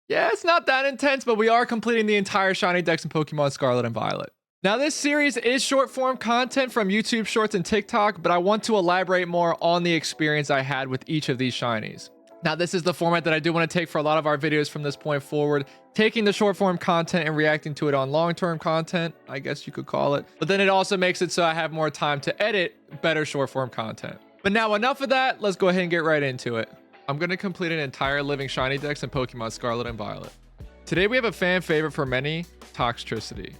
Yeah, it's not that intense, but we are completing the entire shiny dex in Pokemon Scarlet and Violet. Now, this series is short form content from YouTube Shorts and TikTok, but I want to elaborate more on the experience I had with each of these shinies. Now, this is the format that I do want to take for a lot of our videos from this point forward, taking the short form content and reacting to it on long-term content, I guess you could call it. But then it also makes it so I have more time to edit better short form content. But now enough of that, let's go ahead and get right into it. I'm going to complete an entire living shiny dex in Pokemon Scarlet and Violet. Today we have a fan favorite for many, Toxicity.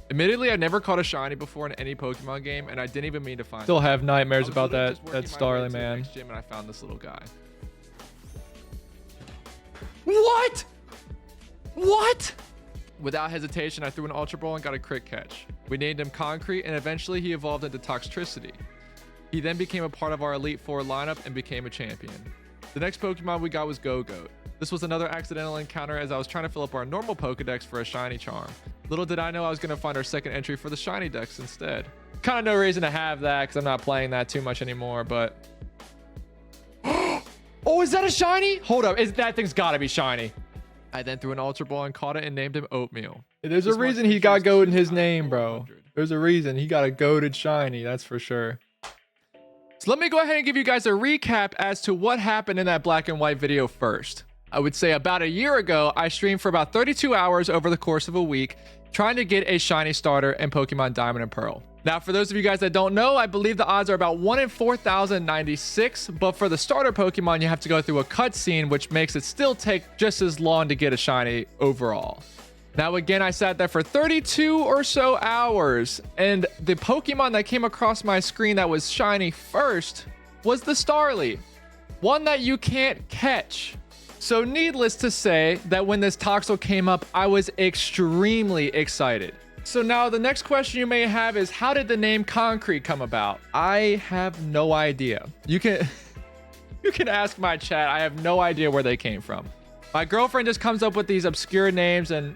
Admittedly, I've never caught a shiny before in any Pokemon game, and I didn't even mean to find it. Still have nightmares about that Starly man. Gym and I found this little guy. What? What? Without hesitation, I threw an Ultra Ball and got a crit catch. We named him Concrete, and eventually he evolved into Toxicity. He then became a part of our Elite Four lineup and became a champion. The next Pokemon we got was Gogoat. This was another accidental encounter as I was trying to fill up our normal Pokedex for a shiny charm. Little did I know I was going to find our second entry for the shiny dex instead. Kind of no reason to have that because I'm not playing that too much anymore, but... Oh, is that a shiny? Hold up, that thing's got to be shiny. I then threw an Ultra Ball and caught it and named him Oatmeal. There's a reason he got goat in his name, bro. There's a reason he got a goated shiny, that's for sure. So let me go ahead and give you guys a recap as to what happened in that black and white video first. I would say about a year ago, I streamed for about 32 hours over the course of a week, trying to get a shiny starter in Pokemon Diamond and Pearl. Now, for those of you guys that don't know, I believe the odds are about 1 in 4,096, but for the starter Pokemon, you have to go through a cutscene, which makes it still take just as long to get a shiny overall. Now, again, I sat there for 32 or so hours, and the Pokemon that came across my screen that was shiny first was the Starly, one that you can't catch. So needless to say that when this Toxel came up, I was extremely excited. So now the next question you may have is, how did the name Concrete come about? I have no idea. You can ask my chat. I have no idea where they came from. My girlfriend just comes up with these obscure names and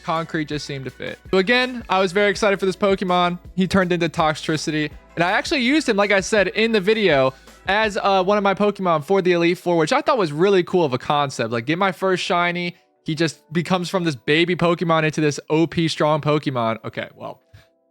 Concrete just seemed to fit. So again, I was very excited for this Pokemon. He turned into Toxicity, and I actually used him, like I said, in the video as one of my Pokemon for the Elite Four, which I thought was really cool of a concept. Like, get my first shiny. He just becomes from this baby Pokemon into this OP strong Pokemon. Okay, well,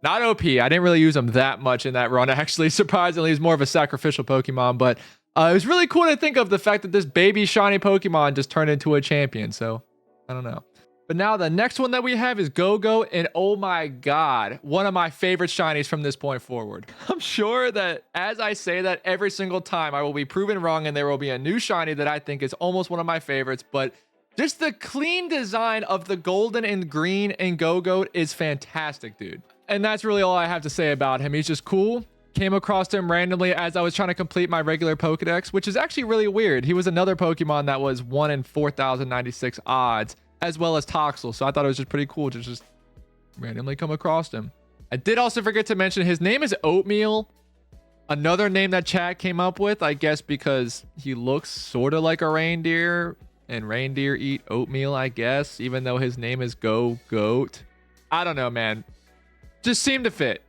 not OP. I didn't really use him that much in that run. Actually, surprisingly, he's more of a sacrificial Pokemon. But it was really cool to think of the fact that this baby shiny Pokemon just turned into a champion. So, I don't know. But now the next one that we have is Gogoat, and oh my god, one of my favorite shinies from this point forward. I'm sure that as I say that every single time, I will be proven wrong and there will be a new shiny that I think is almost one of my favorites, but just the clean design of the golden and green in Gogoat is fantastic, dude. And that's really all I have to say about him. He's just cool. Came across him randomly as I was trying to complete my regular Pokedex, which is actually really weird. He was another Pokemon that was 1 in 4,096 odds, as well as Toxel. So I thought it was just pretty cool to just randomly come across him. I did also forget to mention his name is Oatmeal. Another name that chat came up with, I guess, because he looks sort of like a reindeer. And reindeer eat oatmeal, I guess, even though his name is Gogoat. I don't know, man. Just seemed to fit.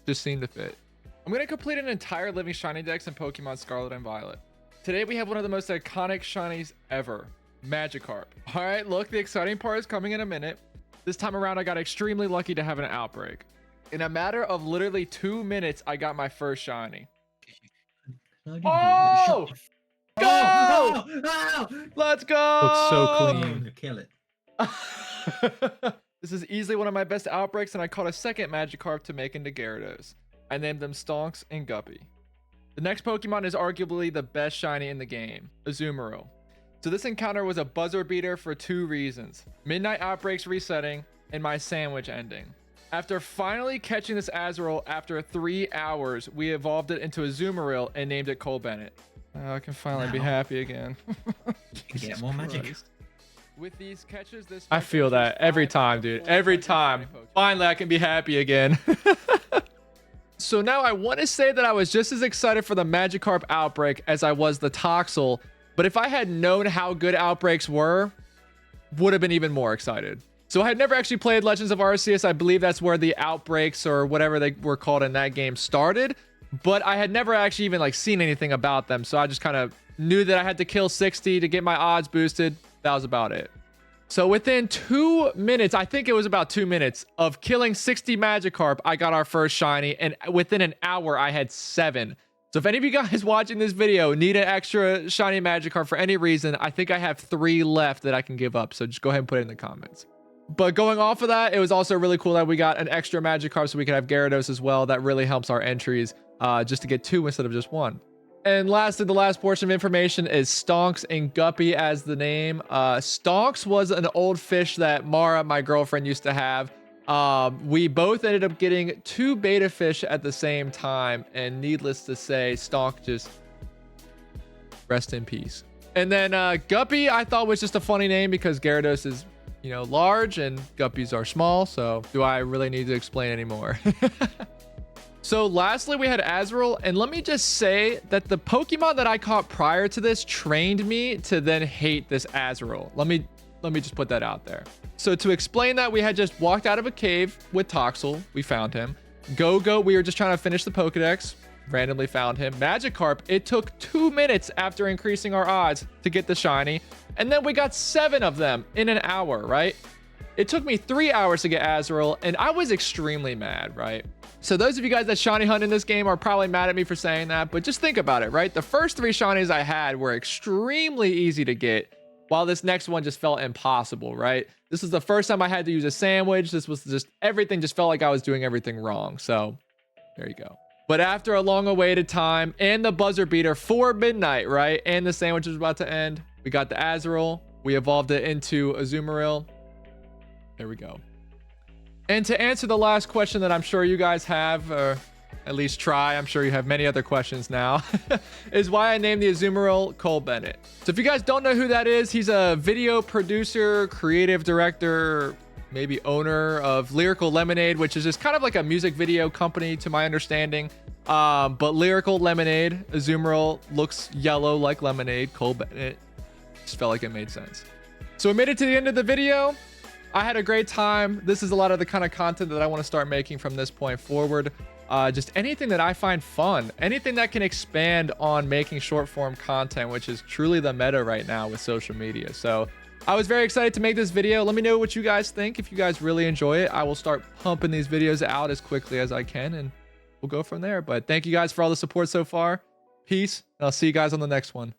Just seemed to fit. I'm going to complete an entire living shiny dex in Pokemon Scarlet and Violet. Today, we have one of the most iconic shinies ever, Magikarp. All right, look, the exciting part is coming in a minute. This time around, I got extremely lucky to have an Outbreak. In a matter of literally 2 minutes, I got my first shiny. Oh! Go! Oh! Let's go! Looks so clean. Kill it. This is easily one of my best Outbreaks, and I caught a second Magikarp to make into Gyarados. I named them Stonks and Guppy. The next Pokemon is arguably the best shiny in the game, Azumarill. So this encounter was a buzzer beater for 2 reasons: Midnight Outbreaks resetting and my sandwich ending. After finally catching this Azumarill after 3 hours, we evolved it into Azumarill and named it Cole Bennett. I can finally be happy again. Get more magic. Christ. With these catches, I feel that every time, dude. Every time. Finally, I can be happy again. So now I want to say that I was just as excited for the Magikarp Outbreak as I was the Toxel, but if I had known how good Outbreaks were, would have been even more excited. So I had never actually played Legends of Arceus. I believe that's where the Outbreaks, or whatever they were called in that game, started. But I had never actually even seen anything about them. So I just kind of knew that I had to kill 60 to get my odds boosted. That was about it. So within 2 minutes, I think it was about 2 minutes of killing 60 Magikarp, I got our first shiny. And within an hour, I had 7. So if any of you guys watching this video need an extra shiny Magikarp for any reason, I think I have 3 left that I can give up. So just go ahead and put it in the comments. But going off of that, it was also really cool that we got an extra Magikarp so we could have Gyarados as well. That really helps our entries just to get 2 instead of just 1. And lastly, the last portion of information is Stonks and Guppy as the name. Stonks was an old fish that Mara, my girlfriend, used to have. We both ended up getting 2 beta fish at the same time. And needless to say, Stonk just rest in peace. And then Guppy, I thought was just a funny name because Gyarados is, you know, large and Guppies are small. So do I really need to explain anymore? So lastly, we had Azumarill, and let me just say that the Pokemon that I caught prior to this trained me to then hate this Azumarill. Let me just put that out there. So to explain that, we had just walked out of a cave with Toxel. We found him. Gogoat, we were just trying to finish the Pokedex. Randomly found him. Magikarp, it took 2 minutes after increasing our odds to get the shiny. And then we got 7 of them in an hour, right? It took me 3 hours to get Azumarill, and I was extremely mad, right? So those of you guys that shiny hunt in this game are probably mad at me for saying that, but just think about it, right? The first 3 shinies I had were extremely easy to get, while this next one just felt impossible, right? This was the first time I had to use a sandwich. This was just, everything just felt like I was doing everything wrong. So there you go. But after a long awaited time and the buzzer beater for midnight, right? And the sandwich was about to end. We got the Azumarill. We evolved it into Azumarill. There we go. And to answer the last question that I'm sure you guys have, or at least try, I'm sure you have many other questions now, is why I named the Azumarill Cole Bennett. So if you guys don't know who that is, he's a video producer, creative director, maybe owner of Lyrical Lemonade, which is just kind of like a music video company to my understanding. But Lyrical Lemonade, Azumarill looks yellow like lemonade, Cole Bennett. Just felt like it made sense. So we made it to the end of the video. I had a great time. This is a lot of the kind of content that I want to start making from this point forward. Just anything that I find fun, anything that can expand on making short form content, which is truly the meta right now with social media. So I was very excited to make this video. Let me know what you guys think. If you guys really enjoy it, I will start pumping these videos out as quickly as I can, and we'll go from there. But thank you guys for all the support so far. Peace, and I'll see you guys on the next one.